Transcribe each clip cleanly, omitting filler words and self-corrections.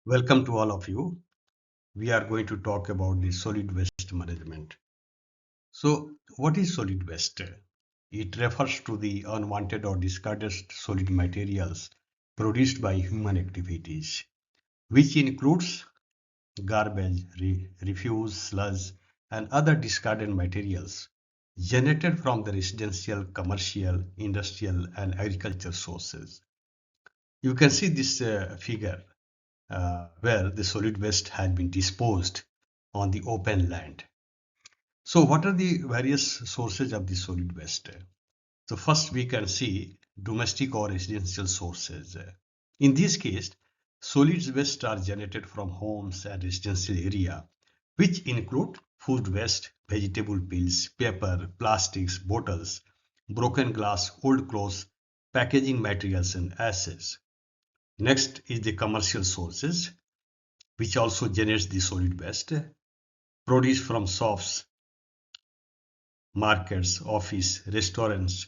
Welcome to all of you. We are going to talk about the solid waste management. So, what is solid waste? It refers to the unwanted or discarded solid materials produced by human activities, which includes garbage, refuse, sludge, and other discarded materials generated from the residential, commercial, industrial, and agriculture sources. You can see this figure where the solid waste had been disposed on the open land. So what are the various sources of the solid waste? So first we can see domestic or residential sources. In this case, solid waste are generated from homes and residential area, which include food waste, vegetable peels, paper, plastics, bottles, broken glass, old clothes, packaging materials, and ashes. Next is the commercial sources, which also generates the solid waste, produce from shops, markets, office, restaurants,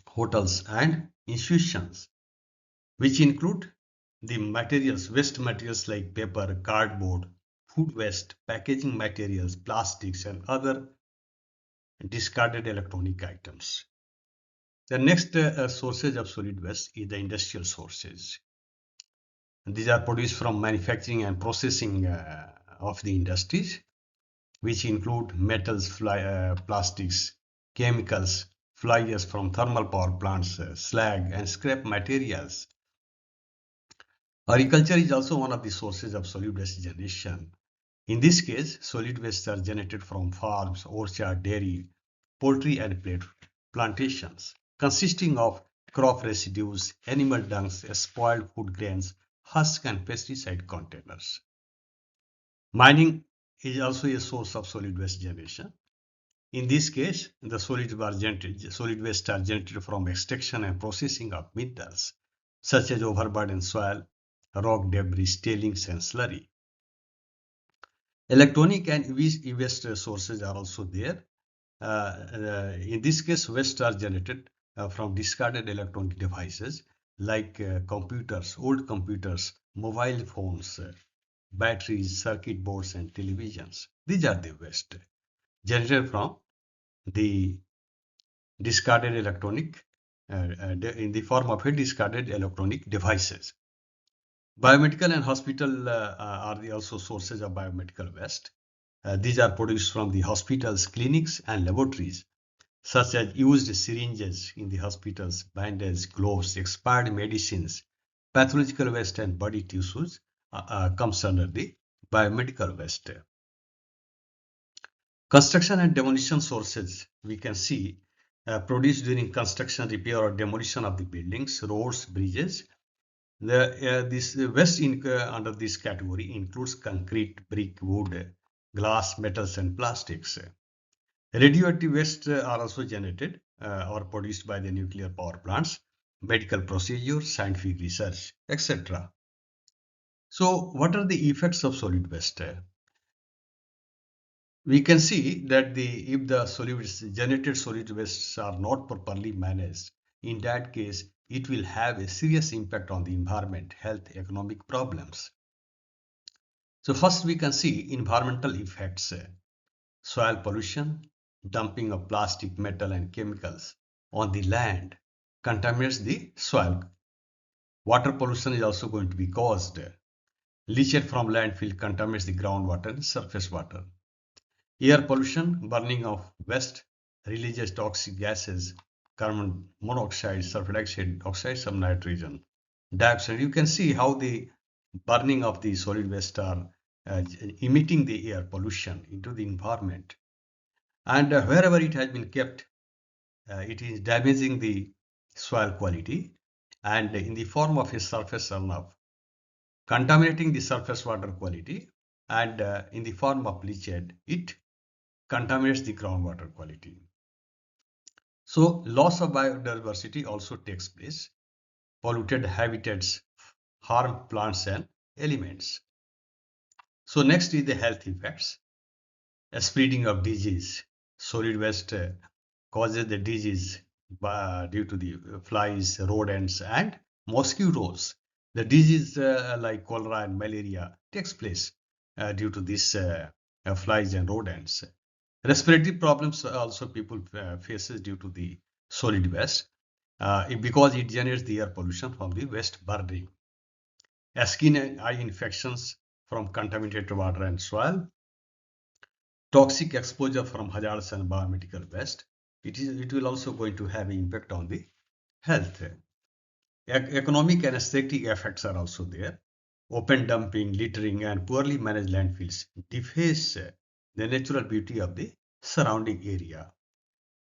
hotels, and institutions, which include the materials, waste materials like paper, cardboard, food waste, packaging materials, plastics, and other discarded electronic items. The next sources of solid waste is the industrial sources. These are produced from manufacturing and processing of the industries, which include metals, plastics, chemicals, fly ash from thermal power plants, slag, and scrap materials. Agriculture is also one of the sources of solid waste generation. In this case, solid waste are generated from farms, orchard, dairy, poultry, and plantations, consisting of crop residues, animal dungs, spoiled food grains, husks, and pesticide containers. Mining is also a source of solid waste generation. In this case, the solid waste are generated from extraction and processing of minerals, such as overburden soil, rock debris, tailings, and slurry. Electronic and e-waste sources are also there. In this case, waste are generated from discarded electronic devices like old computers, mobile phones, batteries, circuit boards, and televisions. These are the waste generated from the discarded electronic in the form of a discarded electronic devices. Biomedical and hospital are the also sources of biomedical waste. These are produced from the hospitals, clinics, and laboratories, such as used syringes in the hospitals, bandages, gloves, expired medicines, pathological waste, and body tissues comes under the biomedical waste. Construction and demolition sources we can see produced during construction, repair, or demolition of the buildings, roads, bridges. This waste under this category includes concrete, brick, wood, glass, metals, and plastics. Radioactive waste are also generated or produced by the nuclear power plants, medical procedures, scientific research, etc. So, what are the effects of solid waste? We can see that if the generated solid wastes are not properly managed, in that case, it will have a serious impact on the environment, health, economic problems. So first we can see environmental effects, soil pollution, dumping of plastic, metal, and chemicals on the land contaminates the soil. Water pollution is also going to be caused. Leachate from landfill contaminates the groundwater and surface water. Air pollution, burning of waste releases toxic gases, carbon monoxide, sulfur dioxide, oxides of nitrogen, dioxide. You can see how the burning of the solid waste are emitting the air pollution into the environment. And wherever it has been kept, it is damaging the soil quality and in the form of a surface runoff, contaminating the surface water quality, and in the form of leachate, it contaminates the groundwater quality. So loss of biodiversity also takes place. Polluted habitats harm plants and elements. So next is the health effects. A spreading of disease. Solid waste causes the disease due to the flies, rodents, and mosquitoes, The disease like cholera and malaria takes place due to these flies and rodents. Respiratory problems also people faces due to the solid waste because it generates the air pollution from the waste burning. Skin and eye infections from contaminated water and soil, toxic exposure from hazardous and biomedical waste. It will also going to have an impact on the health. Economic and aesthetic effects are also there. Open dumping, littering, and poorly managed landfills deface the natural beauty of the surrounding area.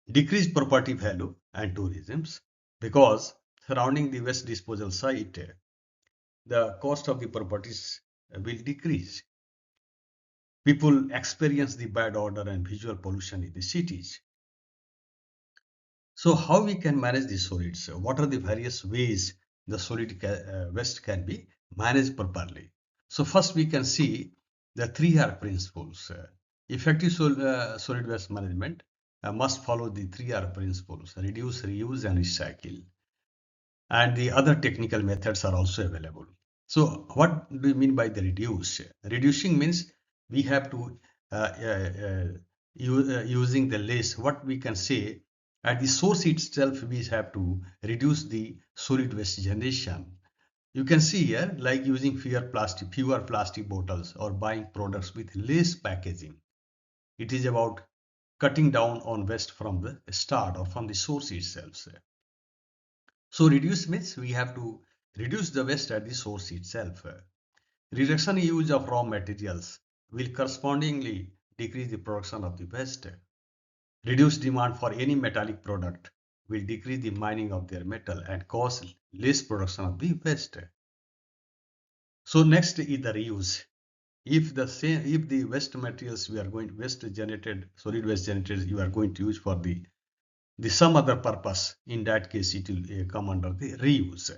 Decrease property value and tourism because surrounding the waste disposal site, the cost of the properties will decrease. People experience the bad odor and visual pollution in the cities. So how we can manage the solids? What are the various ways the solid waste can be managed properly? So first we can see the 3R principles. Effective solid waste management must follow the 3R principles: reduce, reuse, and recycle. And the other technical methods are also available. So what do you mean by the reduce? Reducing means we have to using the less, what we can say at the source itself, we have to reduce the solid waste generation. You can see here like using fewer plastic bottles or buying products with less packaging. It is about cutting down on waste from the start or from the source itself. So reduce means we have to reduce the waste at the source itself. Reduction in use of raw materials will correspondingly decrease the production of the waste. Reduced demand for any metallic product will decrease the mining of their metal and cause less production of the waste. So next is the reuse. If the waste materials we are going waste generated solid waste generated you are going to use for the some other purpose, in that case it will come under the reuse.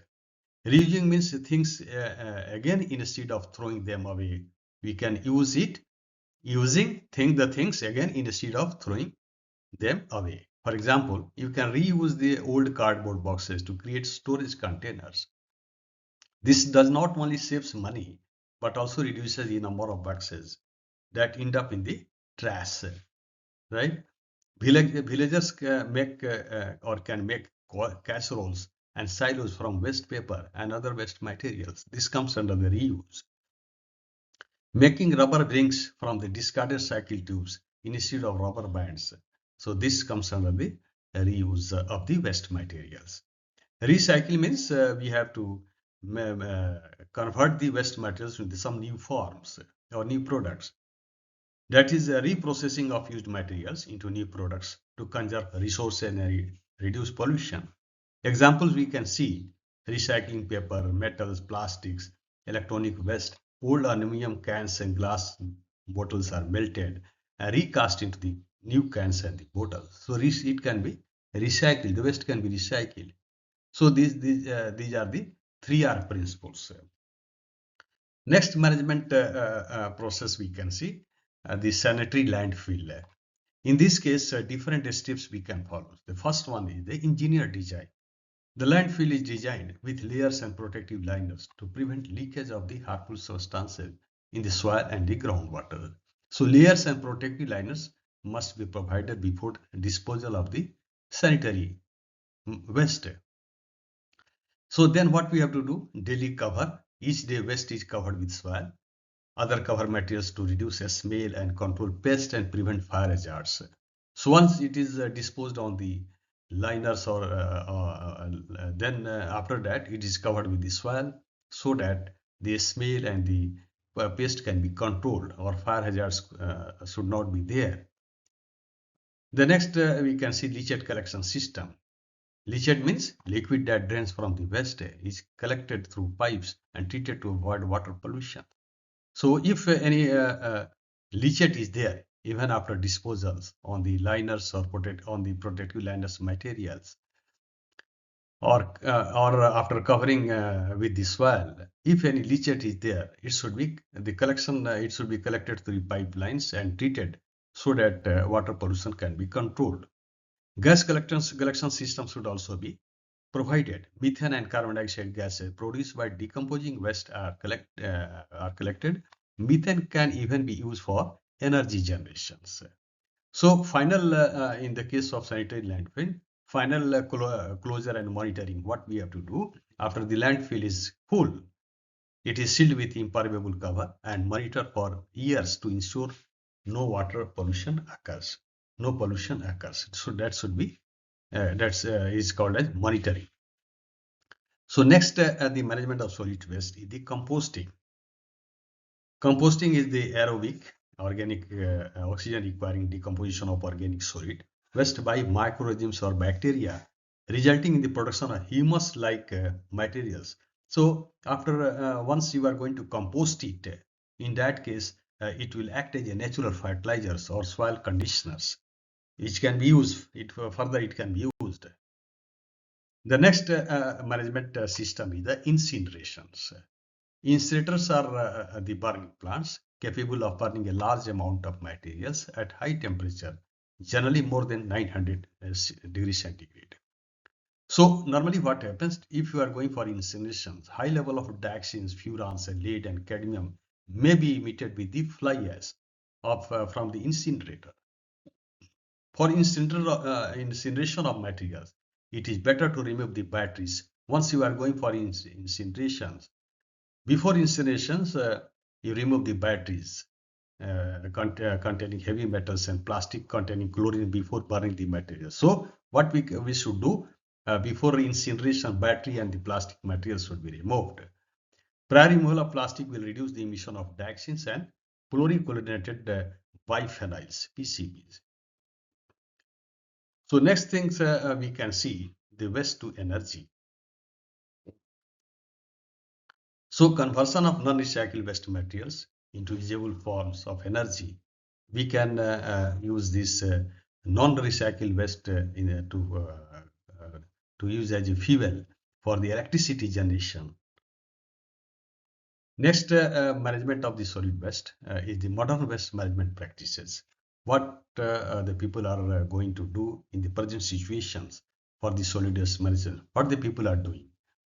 Reusing means things again instead of throwing them away, we can use it using the things again instead of throwing them away. For example, you can reuse the old cardboard boxes to create storage containers. This does not only saves money but also reduces the number of boxes that end up in the trash, right? Villagers can make casseroles and silos from waste paper and other waste materials. This comes under the reuse. Making rubber rings from the discarded cycle tubes instead of rubber bands. So this comes under the reuse of the waste materials. Recycle means we have to convert the waste materials into some new forms or new products. That is a reprocessing of used materials into new products to conserve resources and reduce pollution. Examples we can see: recycling paper, metals, plastics, electronic waste. Old aluminum cans and glass bottles are melted and recast into the new cans and the bottles. So it can be recycled. The waste can be recycled. So these are the 3R principles. Next management process we can see the sanitary landfill. In this case, different steps we can follow. The first one is the engineer design. The landfill is designed with layers and protective liners to prevent leakage of the harmful substances in the soil and the groundwater. So layers and protective liners must be provided before disposal of the sanitary waste. So then what we have to do? Daily cover. Each day waste is covered with soil, other cover materials to reduce a smell and control pests and prevent fire hazards. So once it is disposed on the liners or then after that it is covered with the soil so that the smell and the pest can be controlled or fire hazards should not be there. The next we can see leachate collection system. Leachate means liquid that drains from the waste is collected through pipes and treated to avoid water pollution. So if any leachate is there, even after disposals on the liners or on the protective liners materials, or after covering with the soil, if any leachate is there, it should be the collection. It should be collected through pipelines and treated so that water pollution can be controlled. Gas collection system should also be provided methane and carbon dioxide gases produced by decomposing waste are collected. Methane can even be used for energy generations. So final, in the case of sanitary landfill, final closure and monitoring, what we have to do after the landfill is full, it is sealed with impermeable cover and monitored for years to ensure no water pollution occurs. No pollution occurs. So that should be, that's is called as monitoring. So next, the management of solid waste is the composting. Composting is the aerobic organic oxygen requiring decomposition of organic solid waste by microorganisms or bacteria, resulting in the production of humus-like materials. So after once you are going to compost it, in that case, it will act as a natural fertilizers or soil conditioners, which can be used. Further it can be used. The next management system is the incinerations. Incinerators are the burning plants capable of burning a large amount of materials at high temperature, generally more than 900 degrees centigrade. So normally what happens if you are going for incinerations, high level of dioxins, furans, and lead and cadmium may be emitted with the fly ash from the incinerator. For incineration of materials, it is better to remove the batteries. Once you are going for incinerations, before incinerations, you remove the batteries containing heavy metals and plastic containing chlorine before burning the material. So what we should do before incineration, battery and the plastic materials should be removed. Prior removal of plastic will reduce the emission of dioxins and fluorine-chlorinated biphenyls, PCBs. So next things we can see the waste to energy. So conversion of non-recycled waste materials into usable forms of energy. We can use this non-recycled waste to use as a fuel for the electricity generation. Next, management of the solid waste is the modern waste management practices. What the people are going to do in the present situations for the solid waste management, what the people are doing.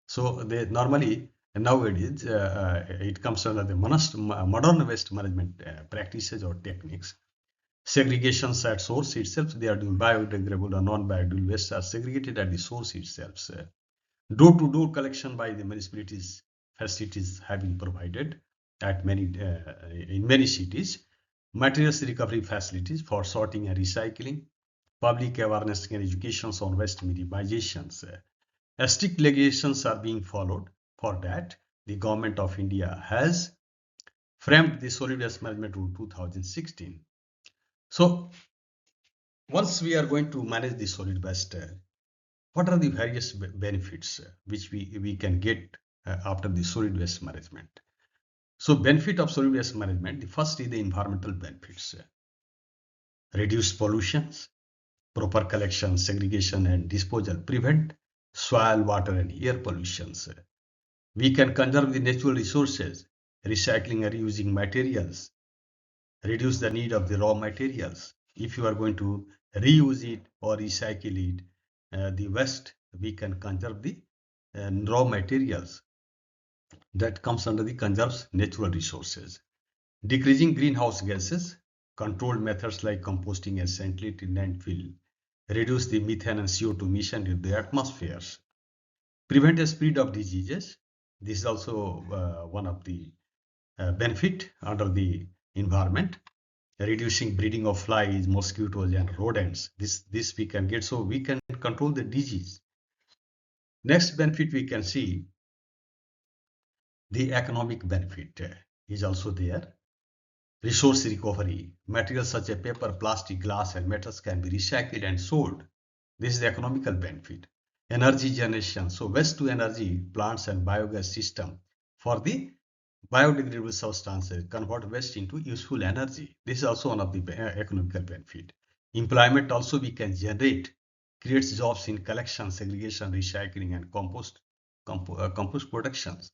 So they normally nowadays it comes under the modern waste management practices or techniques. Segregations at source itself, they are doing biodegradable or non-biodegradable waste are segregated at the source itself. Door-to-door collection by the municipalities facilities have been provided at in many cities. Materials recovery facilities for sorting and recycling, public awareness and education on waste minimizations. Strict regulations are being followed. For that, the government of India has framed the solid waste management rule 2016. So once we are going to manage the solid waste, what are the various benefits which we can get after the solid waste management? So benefit of solid waste management, the first is the environmental benefits. Reduce pollutions, proper collection, segregation and disposal, prevent soil, water and air pollutions. We can conserve the natural resources, recycling and reusing materials, reduce the need of the raw materials. If you are going to reuse it or recycle it, the waste, we can conserve the raw materials that comes under the conserves natural resources. Decreasing greenhouse gases, controlled methods like composting and sanitary landfill reduce the methane and CO2 emission into the atmospheres. Prevent the spread of diseases. This is also one of the benefit under the environment. Reducing breeding of flies, mosquitoes and rodents. This we can get, so we can control the disease. Next benefit we can see the economic benefit is also there. Resource recovery. Materials such as paper, plastic, glass and metals can be recycled and sold. This is the economical benefit. Energy generation. So waste to energy plants and biogas system for the biodegradable substances convert waste into useful energy. This is also one of the economical benefit. Employment also we can generate, creates jobs in collection, segregation, recycling and compost productions.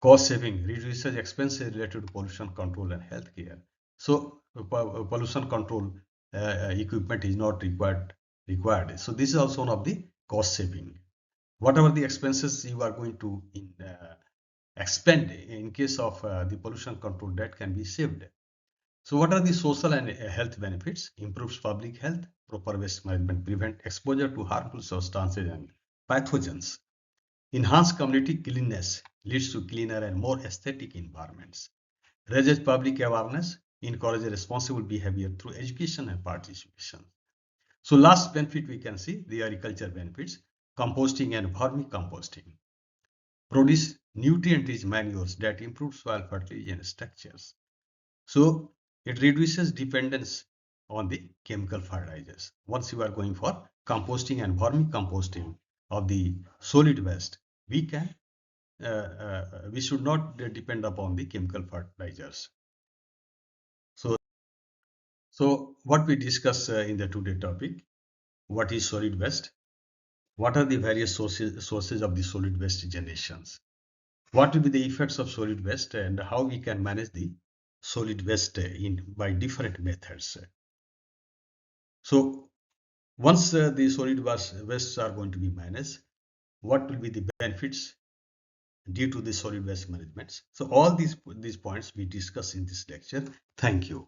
Cost saving, reduces expenses related to pollution control and healthcare. So pollution control equipment is not required. So this is also one of the cost saving. Whatever the expenses you are going to expend in case of the pollution control, that can be saved. So what are the social and health benefits? Improves public health, proper waste management prevent exposure to harmful substances and pathogens. Enhance community cleanliness leads to cleaner and more aesthetic environments. Raises public awareness, encourages responsible behavior through education and participation. So last benefit we can see the agriculture benefits, composting and vermicomposting. Produce nutrient-rich manures that improve soil fertility and structures. So it reduces dependence on the chemical fertilizers. Once you are going for composting and vermicomposting of the solid waste, we should not depend upon the chemical fertilizers. So, so what we discuss in the today topic, what is solid waste? What are the various sources of the solid waste generations? What will be the effects of solid waste and how we can manage the solid waste by different methods? So once the solid wastes are going to be managed, what will be the benefits due to the solid waste management? So all these points we discuss in this lecture. Thank you.